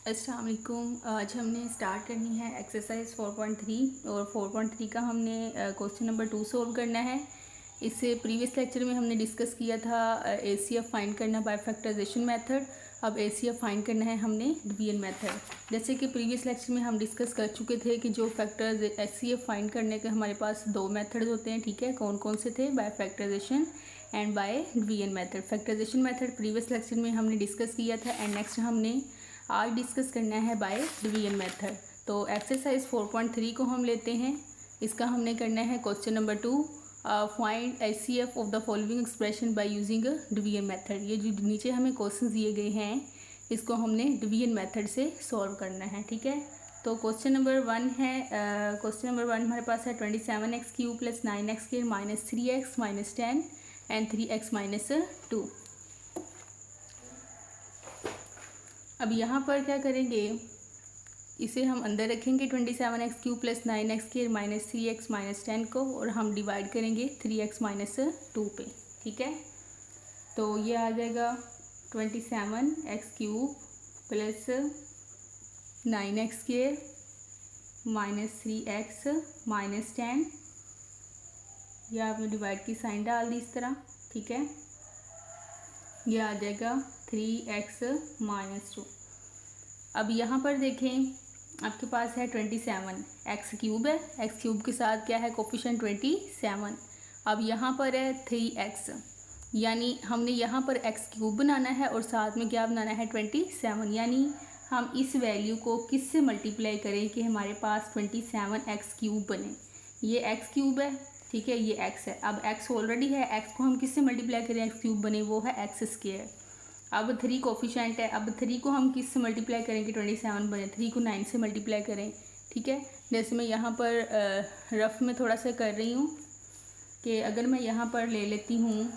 अस्सलाम वालेकुम। आज हमने स्टार्ट करनी है एक्सरसाइज 4.3 और 4.3 का हमने क्वेश्चन नंबर 2 सोल्व करना है। इससे प्रीवियस लेक्चर में हमने डिस्कस किया था एसीएफ फाइंड करना बाय फैक्टराइजेशन मेथड। अब एसीएफ फाइंड करना है हमने डिवीजन मेथड। जैसे कि प्रीवियस लेक्चर में हम डिस्कस कर चुके थे कि जो फैक्टर्स एसीएफ फाइंड करने के हमारे पास दो मेथड्स होते हैं, ठीक है। कौन कौन से थे? By factorization and by division method. Factorization method previous lecture में हमने डिस्कस किया था एंड नेक्स्ट हमने आज डिस्कस करना है बाय डिवीजन मेथड। तो एक्सरसाइज 4.3 को हम लेते हैं। इसका हमने करना है question number 2, find HCF of the following expression by using division method. ये जो नीचे हमें क्वेश्चन दिए गए हैं इसको हमने डिवीजन मेथड से सॉल्व करना है, ठीक है। तो क्वेश्चन नंबर 1 है, क्वेश्चन नंबर 1 हमारे पास है 27x³ + 9x² - 3x - 10 and 3x - 2। अब यहाँ पर क्या करेंगे, इसे हम अंदर रखेंगे 27x³ + 9x² - 3x - 10 को, और हम डिवाइड करेंगे 3x - 2 पे, ठीक है। तो ये आ जाएगा 27x³ + 9x² - 3x - 10। यह आपने डिवाइड की साइन डाल दी इस तरह, ठीक है। यह आ जाएगा 3x - 2। अब यहाँ पर देखें, आपके पास है 27, x³ है, x³ के साथ क्या है कोफिशिएंट 27। अब यहाँ पर है 3x, यानी हमने यहाँ पर x³ बनाना है और साथ में क्या बनाना है 27, यानी हम इस वैल्यू को किस से मल्टीप्लाई करें कि हमारे पास 27x³ बने। ये x³ है, ठीक है, ये x है। अब x ऑलरेडी है, x को हम किस से मल्टीप्लाई करें x³ बने, वो है x²। अब 3 कोफिशिएंट है, अब 3 को हम किस से मल्टीप्लाई करेंगे 27 बने, 3 को 9 से मल्टीप्लाई करें, ठीक है। जैसे मैं यहाँ पर रफ में थोड़ा सा कर रही हूँ कि अगर मैं यहाँ पर ले लेती हूँ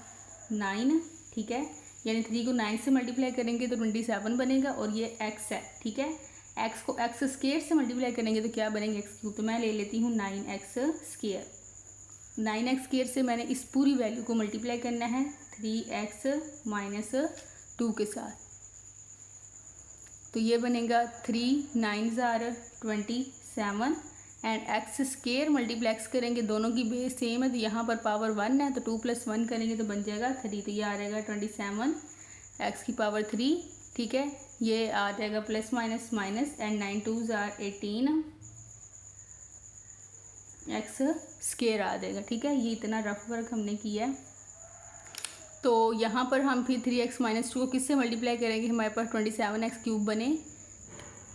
9, ठीक है, यानी 3 को 9 से मल्टीप्लाई करेंगे तो 27 बनेगा, और ये x है, ठीक है। x को x² से मल्टीप्लाई करेंगे तो क्या बनेंगे x³, तो मैं ले लेती हूँ 9x²। 9x² से मैंने इस पूरी वैल्यू को मल्टीप्लाई करना है 3x - 2 के साथ। तो ये बनेगा 3 9s are 27 and x² multiply x करेंगे, दोनों की बेस सेम है तो यहाँ पर पावर 1 है, तो 2 + 1 करेंगे तो बन जाएगा 3। तो ये आ जाएगा 27 x⁻3, ठीक है। ये आ जाएगा plus minus minus and 9 2s are 18 x² आ जाएगा, ठीक है। ये इतना रफ वर्क हमने किया है। तो यहाँ पर हम फिर 3x - 2 को किससे मल्टीप्लाई करेंगे, हमारे पास 27x³ बने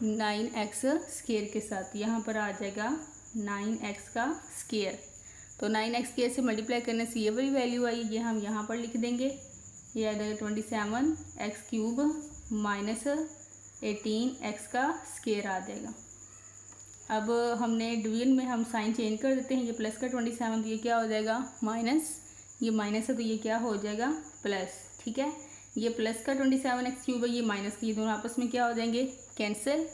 9x² के साथ। यहाँ पर आ जाएगा 9x²। तो 9x² से मल्टीप्लाई करने से ये वाली वैल्यू आई, ये हम यहाँ पर लिख देंगे। ये आ जाएगा 27x³ - 18x² आ जाएगा। अब हमने डिवीजन में हम साइन चेंज कर देते हैं, ये प्लस का 27 तो ये क्या हो जाएगा माइनस, ये माइनस है तो ये क्या हो जाएगा प्लस, ठीक है। ये प्लस का 27x³ है, ये माइनस का, ये दोनों आपस में क्या हो जाएंगे कैंसिल।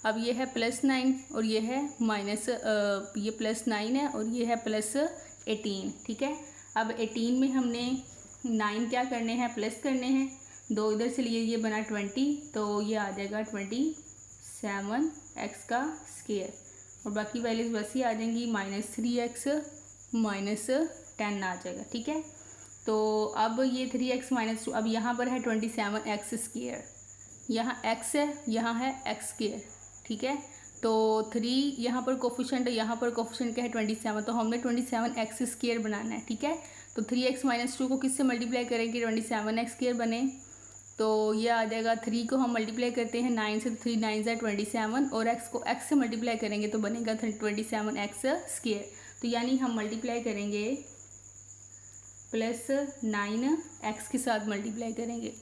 अब ये है +9 और ये है माइनस, ये +9 है और ये है +18, ठीक है। अब 18 में हमने 9 क्या करने हैं प्लस करने हैं, 2 इधर से लिए, ये बना 20, तो ये आ जाएगा 27x² और बाकी वैल्यूज वैसे ही आ जाएंगी, -3x - 10 आ जाएगा, ठीक है। तो अब ये 3x - 2, अब यहाँ पर है 27x², यहाँ x है, यहाँ है x², ठीक है। तो 3 यहाँ पर कोफिशिएंट है, यहाँ पर कोफिशिएंट क्या है 27, तो हमने 27x² बनाना है, ठीक है। तो 3x - 2 को किससे मल्टीप्लाई करेंगे 27x² बने, तो ये आ जाएगा 3 को हम मल्टीप्लाई करते हैं 9 से, 3 9s are 27 और x को x से मल्टीप्लाई करेंगे तो बनेगा 27x²। तो यानी हम मल्टीप्लाई करेंगे +9x के साथ मल्टीप्लाई करेंगे।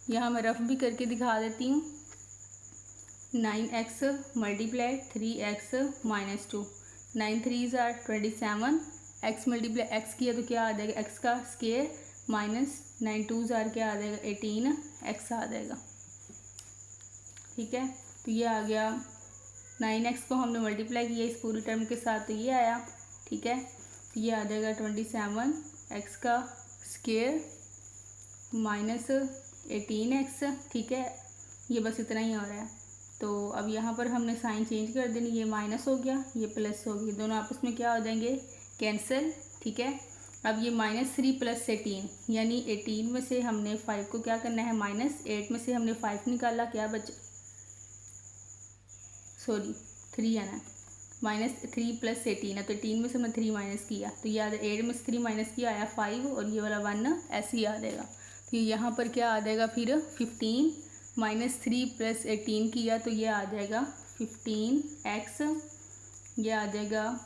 यहाँ मैं रफ भी करके दिखा देती हूँ। 9x multiply 3x - 2, 9 3s are 27, x multiply x किया तो क्या आ जाएगा x² माइनस 9 2s are क्या आ जाएगा 18x आ जाएगा, ठीक है। तो ये आ गया 9x को हमने मल्टीप्लाई किया इस पूरी टर्म के साथ तो ये आया, ठीक है। तो ये आ जाएगा 27x² माइनस 18x, ठीक है। ये बस इतना ही हो रहा है, तो अब यहाँ पर हमने साइन चेंज कर देनी, ये माइनस हो गया, ये प्लस हो गया, दोनों आपस में क्या हो जाएंगे, कैंसिल। ठीक है, अब ये -3 + 18 यानी 18 में से हमने 5 को क्या करना है माइनस, 8 में से हमने 5 निकाला, क्या बचा, सॉरी 3 है ना, -3 + 18 है, तो 18 में से हमने 3 माइनस किया, तो ये 8 में से 3 माइनस किया आया 5, और ये वाला 1 ऐसे ही आ जाएगा। तो यहाँ पर क्या आ जाएगा फिर 15 -3 + 18 किया तो ये आ जाएगा 15x, ये आ जाएगा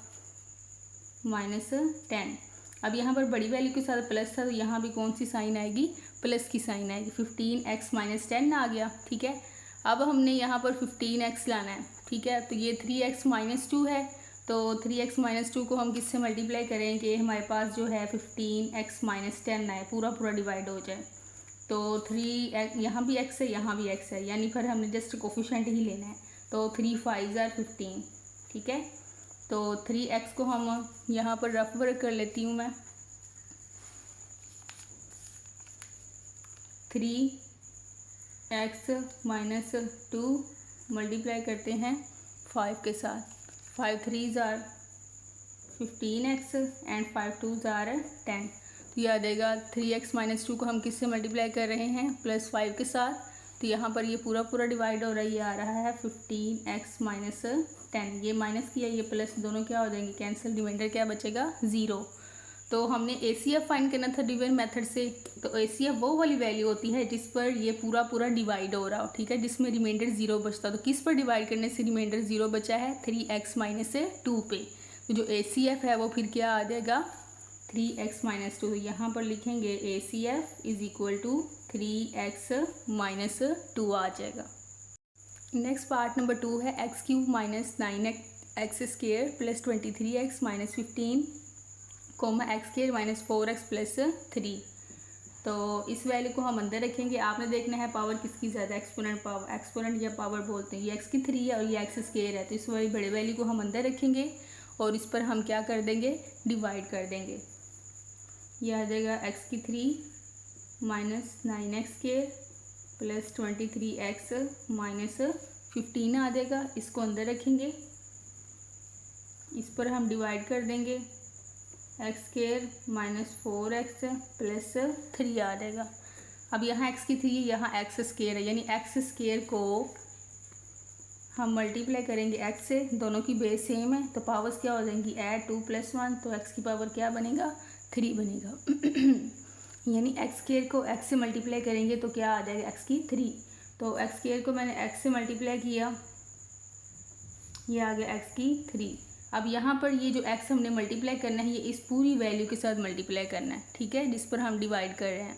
-10। अब यहाँ पर बड़ी वैल्यू के साथ प्लस था तो यहाँ भी कौन सी साइन आएगी, प्लस की साइन आएगी, 15x - 10 आ गया। ठीक है, अब हमने यहाँ पर 15x लाना है। ठीक है, तो ये 3x - 2 है, तो 3x - 2 को हम किससे मल्टीप्लाई करेंगे, हमारे पास जो है 15x - 10 आए, पूरा पूरा डिवाइड हो जाए, तो 3 यहाँ भी x है, यहाँ भी x है, यानी फिर हमने जस्ट कोफिशिएंट ही लेना है, तो 3 5 are 15। ठीक है, तो 3x को हम यहाँ पर रफ वर्क कर लेती हूँ मैं, 3x - 2 मल्टीप्लाई करते हैं 5 के साथ, 5 3s are 15x and 5 2s are 10। तो ये आ जाएगा 3x - 2 को हम किससे मल्टीप्लाई कर रहे हैं, +5 के साथ, तो यहाँ पर ये पूरा पूरा डिवाइड हो रहा है, ये आ रहा है 15x - 10, ये माइनस किया, ये प्लस, दोनों क्या हो जाएंगे कैंसिल, रिमाइंडर क्या बचेगा 0। तो हमने ACF फाइंड करना था डिवीजन मेथड से, तो ACF वो वाली वैल्यू होती है जिस पर ये पूरा पूरा डिवाइड हो रहा हो। ठीक है, जिसमें रिमाइंडर 0 बचता, तो किस पर डिवाइड करने से रिमाइंडर 0 बचा है, 3x - 2 पे, तो जो ACF है वो फिर क्या आ जाएगा 3x - 2, यहाँ पर लिखेंगे ACF = 3x - 2 आ जाएगा। नेक्स्ट पार्ट नंबर 2 है x³ - 9x² + 23x - 15, x² - 4x + 3। तो इस वैल्यू को हम अंदर रखेंगे, आपने देखना है पावर किसकी ज़्यादा, एक्सपोनेंट पावर, एक्सपोनेंट या पावर बोलते हैं, ये x³ है और ये x² है, तो इस वाली बड़े वैल्यू को हम अंदर रखेंगे और इस पर हम क्या कर देंगे, डिवाइड कर देंगे। ये आ जाएगा x³ - 9x² + 23x - 15 आ जाएगा, इसको अंदर रखेंगे, इस पर हम डिवाइड कर देंगे, x² - 4x + 3 आ जाएगा। अब यहाँ x³ यहाँ x² है, यानी x² को हम मल्टीप्लाई करेंगे x से, दोनों की बेस सेम है, तो पावर्स क्या हो जाएंगी, ऐड 2 + 1, तो x की पावर क्या बनेगा 3 बनेगा। यानी x² को x से मल्टीप्लाई करेंगे तो क्या आ जाएगा x³, तो x² को मैंने x से मल्टीप्लाई किया, ये आ गया x³। अब यहाँ पर ये जो x हमने मल्टीप्लाई करना है, ये इस पूरी वैल्यू के साथ मल्टीप्लाई करना है। ठीक है, जिस पर हम डिवाइड कर रहे हैं,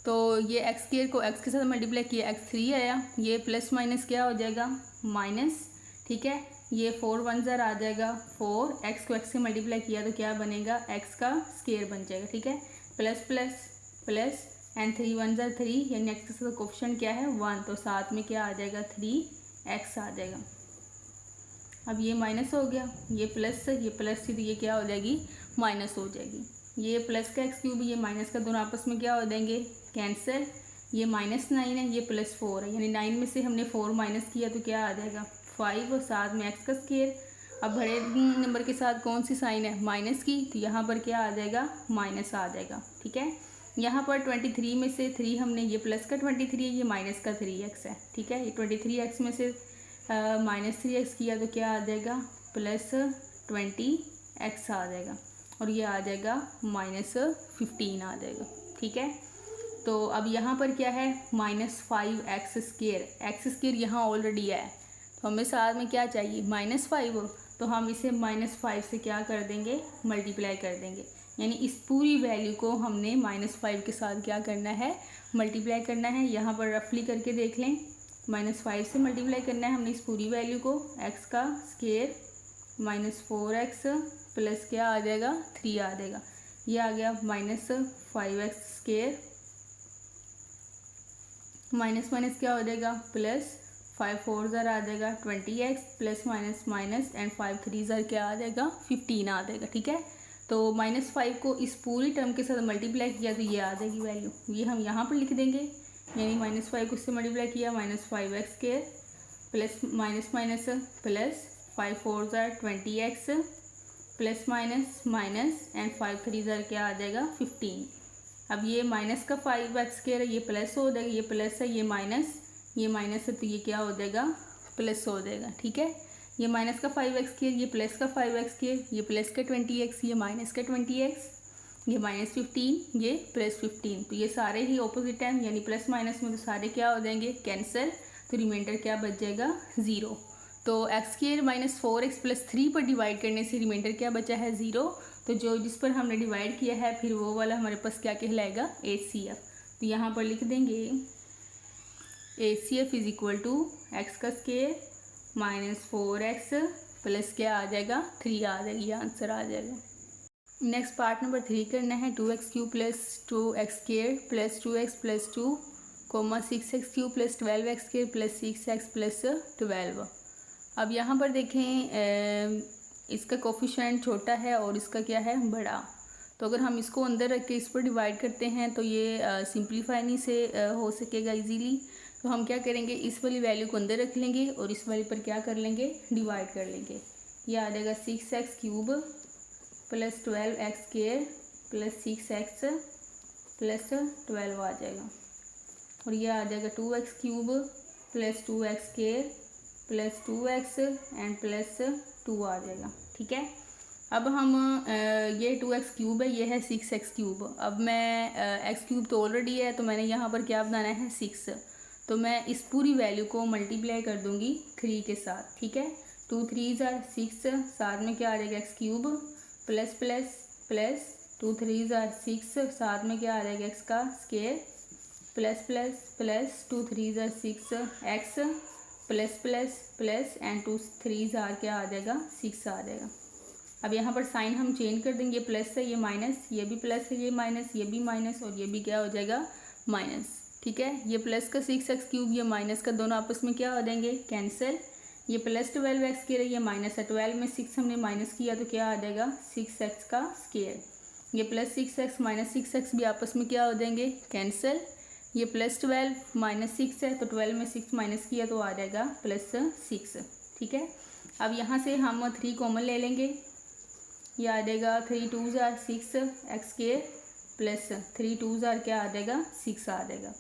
तो ये x² को x के साथ मल्टीप्लाई किया, x3 आया, ये प्लस माइनस क्या हो जाएगा माइनस। ठीक है, ये 4 1s आ जाएगा 4, x को x से मल्टीप्लाई किया तो क्या बनेगा, x का स्क्वायर बन जाएगा। ठीक है, plus plus plus and 3 1s 3, यानी x के साथ कोफिशिएंट क्या है 1, तो साथ में क्या आ जाएगा 3x आ जाएगा। अब ये माइनस हो गया, ये प्लस थी तो ये क्या हो जाएगी माइनस हो जाएगी, ये प्लस का x³ ये माइनस का, दोनों आपस में क्या हो जाएंगे कैंसिल, ये -9 है, ये +4 है, यानी 9 में से हमने 4 माइनस किया तो क्या आ जाएगा 5, और साथ में x का स्क्वायर। अब बड़े नंबर के साथ कौन सी साइन है माइनस की, तो यहाँ पर क्या आ जाएगा माइनस आ जाएगा। ठीक है, यहाँ पर 23 में से 3 हमने, ये प्लस का 23 है, ये माइनस का 3x है। ठीक है, ये 23x में से -3x किया तो क्या आ जाएगा +20x आ जाएगा, और ये आ जाएगा -15 आ जाएगा। ठीक है, तो अब यहाँ पर क्या है -5x², x² यहाँ ऑलरेडी है, तो हमें साथ में क्या चाहिए -5, तो हम इसे -5 से क्या कर देंगे मल्टीप्लाई कर देंगे, यानी इस पूरी वैल्यू को हमने -5 के साथ क्या करना है मल्टीप्लाई करना है। यहाँ पर रफली करके देख लें, -5 से मल्टीप्लाई करना है हमने इस पूरी वैल्यू को, x का स्क्वायर -4x प्लस क्या आ जाएगा 3 आ जाएगा, ये आ गया -5x² माइनस माइनस क्या हो जाएगा प्लस, 5 4s आ जाएगा 20x plus minus minus and 5 3s क्या आ जाएगा 15 आ जाएगा। ठीक है, तो -5 को इस पूरी टर्म के साथ मल्टीप्लाई किया तो ये आ जाएगी वैल्यू, ये हम यहाँ पर लिख देंगे, यानी -5 को इससे मल्टीप्लाई किया -5x² plus minus minus plus, 5 4 ज़ार 20x plus minus minus and 5 3 ज़ार क्या आ जाएगा 15। अब ये माइनस का 5x² है, ये प्लस हो जाएगा, ये प्लस है, ये माइनस है, तो ये क्या हो जाएगा प्लस हो जाएगा। ठीक है, ये माइनस का 5x², ये प्लस का 5x², ये प्लस का 20x, ये माइनस का 20x, ये माइनस 15, ये प्लस 15। तो ये सारे ही ऑपोजिट हैं, यानी प्लस माइनस में तो सारे क्या हो जाएंगे कैंसिल। तो रिमाइंडर क्या बच जाएगा 0। तो x² माइनस 4x प्लस 3 पर डिवाइड करने से रिमाइंडर क्या बचा है 0। तो जो जिस पर हमने डिवाइड किया है फिर वो वाला हमारे पास क्या कहलाएगा HCF। तो यहाँ पर लिख देंगे HCF is equal to x का स्क्वायर माइनस 4x प्लस क्या आ जाएगा 3 आ जाएगी, ये आंसर आ जाएगा। नेक्स्ट पार्ट नंबर 3 करना है 2x³ plus 2x² plus 2x plus 2 comma 6x³ plus 12x² plus 6x plus 12। अब यहाँ पर देखें इसका कोफिशिएंट छोटा है और इसका क्या है बड़ा। तो अगर हम इसको अंदर रख के इस पर डिवाइड करते हैं तो ये सिंप्लीफाई नहीं से हो सकेगा इजीली। तो हम क्या करेंगे, इस वाली वैल्यू को अंदर रख लेंगे और इस वाली पर क्या कर लेंगे डिवाइड कर लेंगे। ये आ जाएगा 6x³ plus 12x² plus 6x plus 12 आ जाएगा। और ये आ जाएगा 2x³ plus 2x² plus 2x and plus 2 आ जाएगा। ठीक है, अब हम ये 2x³ है, ये है 6x³। अब मैं x³ तो ऑलरेडी है तो मैंने यहाँ पर क्या बनाना है 6। तो मैं इस पूरी वैल्यू को मल्टीप्लाई कर दूंगी 3 के साथ। ठीक है, 2 3 ज़ार 6, साथ में क्या आ जाएगा x³ प्लस प्लस प्लस 2 3 ज़ार 6, साथ में क्या आ जाएगा x का स्क्वायर प्लस प्लस प्लस 2 3 ज़ार 6x plus plus plus and 2 3 ज़ार क्या आ जाएगा 6 आ जाएगा। अब यहाँ पर साइन हम चेंज कर देंगे, प्लस है ये माइनस, ये भी प्लस है ये माइनस, ये भी माइनस और ये भी क्या हो जाएगा माइनस। ठीक है, ये प्लस का 6x³ ये माइनस का दोनों आपस में क्या हो जाएंगे कैंसिल। ये प्लस 12x² ये माइनस है, 12 में 6 हमने माइनस किया तो क्या आ जाएगा 6x का स्क्वायर। ये प्लस 6x माइनस 6x भी आपस में क्या हो जाएंगे कैंसिल। ये प्लस 12 माइनस 6 है तो 12 में 6 माइनस किया तो आ जाएगा प्लस 6। ठीक है, अब यहाँ से हम 3 कॉमन ले लेंगे, ये आ जाएगा 3 2 ज़ार 6x² प्लस 3 2 ज़ार क्या आ जाएगा 6 आ जाएगा।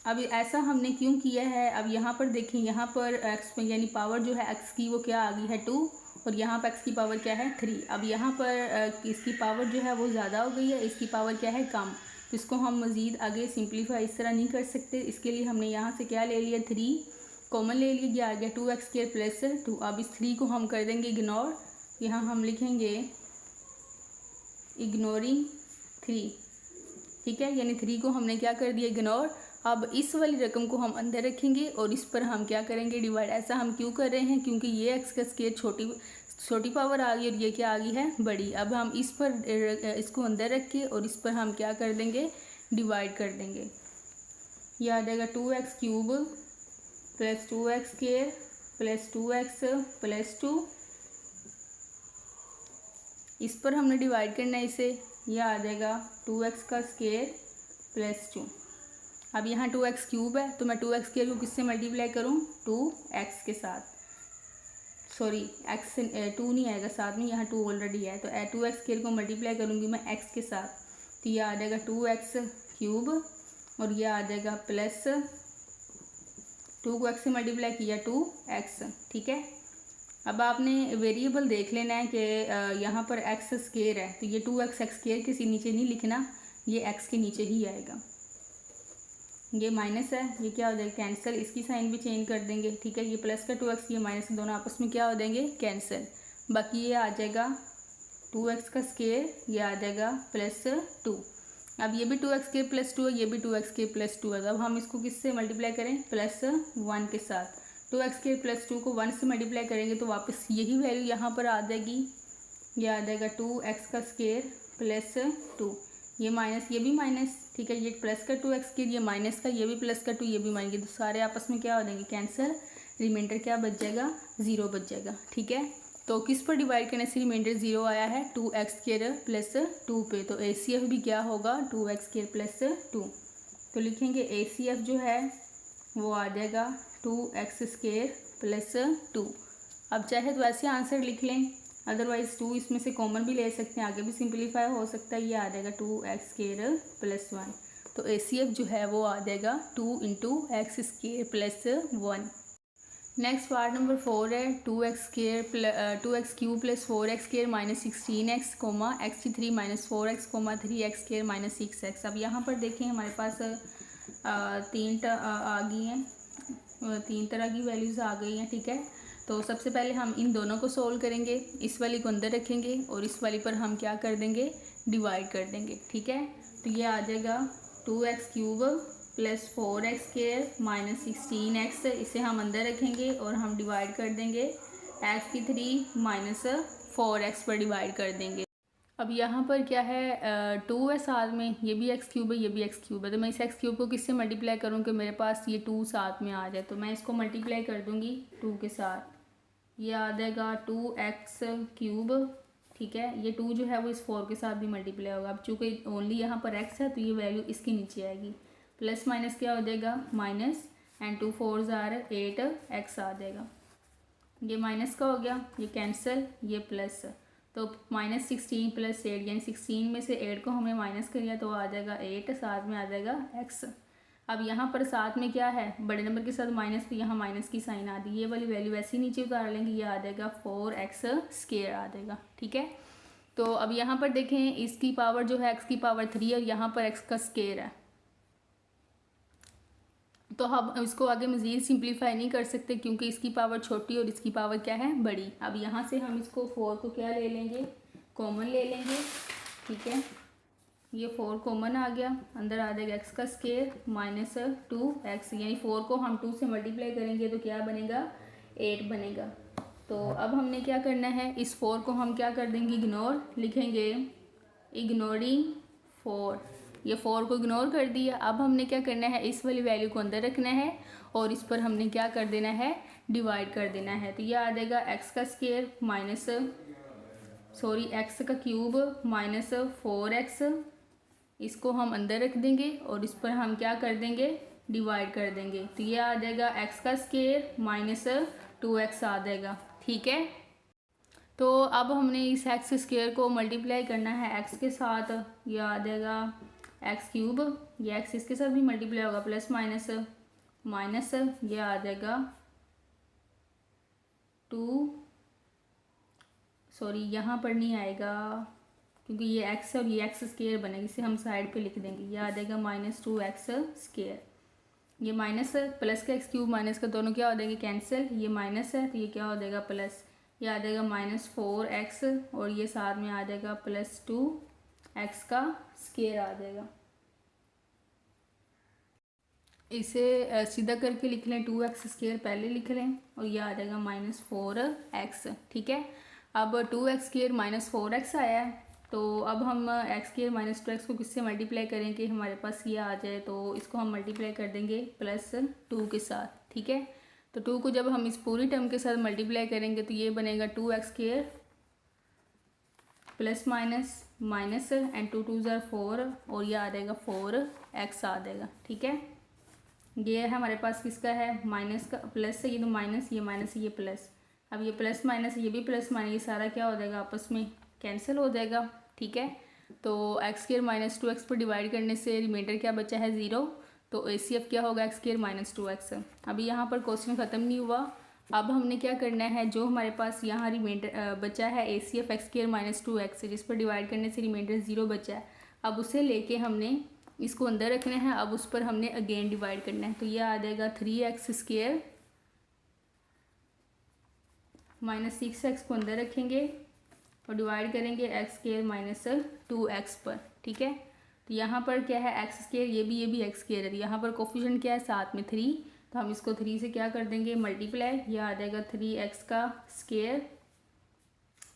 अब ऐसा हमने क्यों किया है, अब यहाँ पर देखें, यहाँ पर x यानी पावर जो है x की वो क्या आ गई है 2 और यहाँ पर x की पावर क्या है 3। अब यहाँ पर इसकी पावर जो है वो ज़्यादा हो गई है, इसकी पावर क्या है कम। तो इसको हम मज़ीद आगे सिंप्लीफाई इस तरह नहीं कर सकते, इसके लिए हमने यहाँ से क्या ले लिया 3 कॉमन ले लिया, ये आ गया 2x² प्लस 2। अब इस 3 को हम कर देंगे इग्नोर, यहाँ हम लिखेंगे इग्नोरिंग 3। ठीक है, यानी 3 को हमने क्या कर दिया इग्नोर। अब इस वाली रकम को हम अंदर रखेंगे और इस पर हम क्या करेंगे डिवाइड। ऐसा हम क्यों कर रहे हैं, क्योंकि ये x का स्क्वायर छोटी पावर आ गई और ये क्या आ गई है बड़ी। अब हम इस पर इसको अंदर रख के और इस पर हम क्या कर देंगे डिवाइड कर देंगे। ये आ जाएगा 2x³ plus 2x² plus 2x plus 2, इस पर हमने डिवाइड करना है इसे, यह आ जाएगा 2x का स्क्वायर प्लस 2। अब यहाँ 2x³ है तो मैं 2x² को किससे मल्टीप्लाई करूँ 2x के साथ, सॉरी x 2 नहीं आएगा साथ में, यहाँ 2 ऑलरेडी है तो 2x² को मल्टीप्लाई करूँगी मैं x के साथ। तो ये आ जाएगा 2x³ और ये आ जाएगा प्लस 2 को x से मल्टीप्लाई किया 2x। ठीक है, अब आपने वेरिएबल देख लेना है कि यहाँ पर x² है तो ये 2x x² के नीचे नहीं लिखना, ये x के नीचे ही आएगा। ये माइनस है, ये क्या हो जाएगा कैंसिल, इसकी साइन भी चेंज कर देंगे। ठीक है, ये प्लस का 2x ये माइनस का दोनों आपस में क्या हो जाएंगे कैंसिल। बाकी ये आ जाएगा 2x का स्क्वायर, ये आ जाएगा प्लस 2। अब ये भी 2x² प्लस 2 है, ये भी 2x² प्लस 2 है। अब हम इसको किससे मल्टीप्लाई करें प्लस 1 के साथ। 2x² प्लस 2 को 1 से मल्टीप्लाई करेंगे तो वापस यही वैल्यू यहाँ पर आ जाएगी, ये आ जाएगा 2x का स्क्वायर प्लस 2। ये माइनस ये भी माइनस, ठीक है, ये प्लस का 2x², ये माइनस का, ये भी प्लस का 2, ये भी माइनस, तो सारे आपस में क्या हो जाएंगे कैंसिल। रिमाइंडर क्या बच जाएगा 0 बच जाएगा। ठीक है, तो किस पर डिवाइड करने से रिमाइंडर 0 आया है 2x² प्लस 2 पे। तो ACF भी क्या होगा 2x² प्लस 2। तो लिखेंगे ACF जो है वो आ जाएगा 2x² प्लस 2। अब चाहे तो ऐसे आंसर लिख लें, अदरवाइज़ 2 इसमें से कॉमन भी ले सकते हैं, आगे भी सिंपलीफाई हो सकता है। ये आ जाएगा 2x² प्लस 1। तो ACF जो है वो आ जाएगा 2 × x² plus 1। Next part number 4 है 2x³ plus 4x² minus 16x, x³ minus 4x, 3x² minus 6x। अब यहाँ पर देखें हमारे पास तीन आ गई हैं, 3 तरह की वैल्यूज़ आ गई हैं, ठीक है। तो सबसे पहले हम इन दोनों को सोल्व करेंगे, इस वाली को अंदर रखेंगे और इस वाली पर हम क्या कर देंगे, डिवाइड कर देंगे, ठीक है। तो ये आ जाएगा 2x³ plus 4x² minus 16x, इसे हम अंदर रखेंगे और हम डिवाइड कर देंगे x³ माइनस 4x पर डिवाइड कर देंगे। अब यहाँ पर क्या है 2 है साथ में, ये भी x³ है, ये भी x³ है। तो मैं इस x³ को किससे मल्टीप्लाई करूँ कि मेरे पास ये 2 साथ में आ जाए। तो मैं इसको मल्टीप्लाई कर दूँगी 2 के साथ, ये आ जाएगा 2x³, ठीक है। ये 2 जो है वो इस 4 के साथ भी मल्टीप्लाई होगा। अब चूँकि ओनली यहाँ पर x है तो ये वैल्यू इसके नीचे आएगी, प्लस माइनस क्या हो जाएगा minus, and 2 4s are 8x आ जाएगा। ये माइनस का हो गया, ये कैंसिल, ये प्लस। तो माइनस 16 प्लस 8 यानी 16 में से 8 को हमने माइनस कर दिया तो आ जाएगा 8, साथ में आ जाएगा x। अब यहाँ पर साथ में क्या है, बड़े नंबर के साथ माइनस, तो यहाँ माइनस की साइन आ दी, ये वाली वैल्यू वैसे ही नीचे उतार लेंगे, ये आ जाएगा 4x² आ जाएगा, ठीक है। तो अब यहाँ पर देखें इसकी पावर जो है x की पावर 3 और यहाँ पर x का स्क्वायर है, तो हम इसको आगे मज़ीद सिंप्लीफाई नहीं कर सकते क्योंकि इसकी पावर छोटी और इसकी पावर क्या है, बड़ी। अब यहाँ से हम इसको 4 को क्या ले लेंगे, कॉमन ले लेंगे, ठीक है। ये 4 कॉमन आ गया, अंदर आ जाएगा x का स्क्वायर माइनस 2x, यानी 4 को हम 2 से मल्टीप्लाई करेंगे तो क्या बनेगा, 8 बनेगा। तो अब हमने क्या करना है, इस 4 को हम क्या कर देंगे, इग्नोर लिखेंगे, इग्नोरिंग 4। ये 4 को इग्नोर कर दिया। अब हमने क्या करना है, इस वाली वैल्यू को अंदर रखना है और इस पर हमने क्या कर देना है, डिवाइड कर देना है। तो ये आ जाएगा x का स्क्वायर माइनस x का क्यूब माइनस 4x, इसको हम अंदर रख देंगे और इस पर हम क्या कर देंगे, डिवाइड कर देंगे। तो ये आ जाएगा x का स्क्वायर माइनस 2x आ जाएगा, ठीक है। तो अब हमने इस x स्क्वायर को मल्टीप्लाई करना है x के साथ, ये आ जाएगा x³, ये x इसके साथ भी मल्टीप्लाई होगा, प्लस माइनस माइनस, ये आ जाएगा 2, सॉरी यहाँ पर नहीं आएगा क्योंकि ये x और ये x स्क्वायर बनेगा, इसे हम साइड पे लिख देंगे, ये आ जाएगा माइनस 2x²। ये माइनस प्लस का x³ माइनस का दोनों क्या हो जाएंगे, कैंसिल, ये माइनस है तो ये क्या हो जाएगा प्लस, ये आ जाएगा माइनस 4x और ये साथ में आ जाएगा प्लस 2x का स्क्वायर आ जाएगा। इसे सीधा करके लिख लें, 2x² पहले लिख लें और ये आ जाएगा माइनस 4x, ठीक है। अब 2x² माइनस 4x आया है, तो अब हम x² माइनस 2x को किससे मल्टीप्लाई करें कि हमारे पास ये आ जाए, तो इसको हम मल्टीप्लाई कर देंगे प्लस 2 के साथ, ठीक है। तो 2 को जब हम इस पूरी टर्म के साथ मल्टीप्लाई करेंगे तो ये बनेगा 2x² plus minus minus and 2 2s are 4 और ये आ जाएगा 4x आ जाएगा, ठीक है। ये है हमारे पास किसका है, माइनस का, प्लस से ये तो माइनस, ये माइनस, ये प्लस। अब ये प्लस माइनस, ये भी प्लस माइनस, ये सारा क्या हो जाएगा, आपस में कैंसिल हो जाएगा, ठीक है। तो x² माइनस 2x पर डिवाइड करने से रिमाइंडर क्या बचा है, 0। तो ACF क्या होगा, x² माइनस 2x। अभी यहाँ पर क्वेश्चन ख़त्म नहीं हुआ, अब हमने क्या करना है, जो हमारे पास यहाँ रिमाइंडर बचा है ACF x² माइनस 2x, जिस पर डिवाइड करने से रिमाइंडर 0 बचा है, अब उसे लेके हमने इसको अंदर रखना है, अब उस पर हमने अगेन डिवाइड करना है। तो यह आ जाएगा 3x² माइनस 6x को अंदर रखेंगे और डिवाइड करेंगे x² माइनस 2x पर, ठीक है। तो यहाँ पर क्या है, x², ये भी x² है, तो यहाँ पर कोफिशिएंट क्या है, साथ में 3, तो हम इसको 3 से क्या कर देंगे, मल्टीप्लाई, यह आ जाएगा 3x का square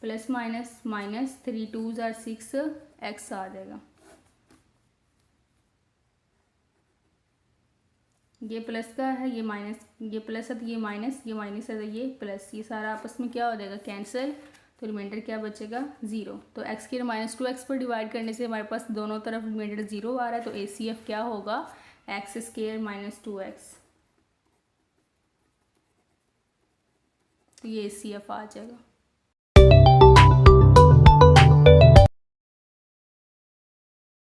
plus minus minus 3 2s are 6x आ जाएगा। ये प्लस का है, ये माइनस, ये प्लस है तो ये माइनस, ये माइनस है तो ये प्लस, ये सारा आपस में क्या हो जाएगा, कैंसिल। तो रिमाइंडर क्या बचेगा, 0। तो x² माइनस 2x पर डिवाइड करने से हमारे पास दोनों तरफ रिमाइंडर 0 आ रहा है, तो ACF क्या होगा, x² माइनस 2x। तो ये सी एफ आ जाएगा।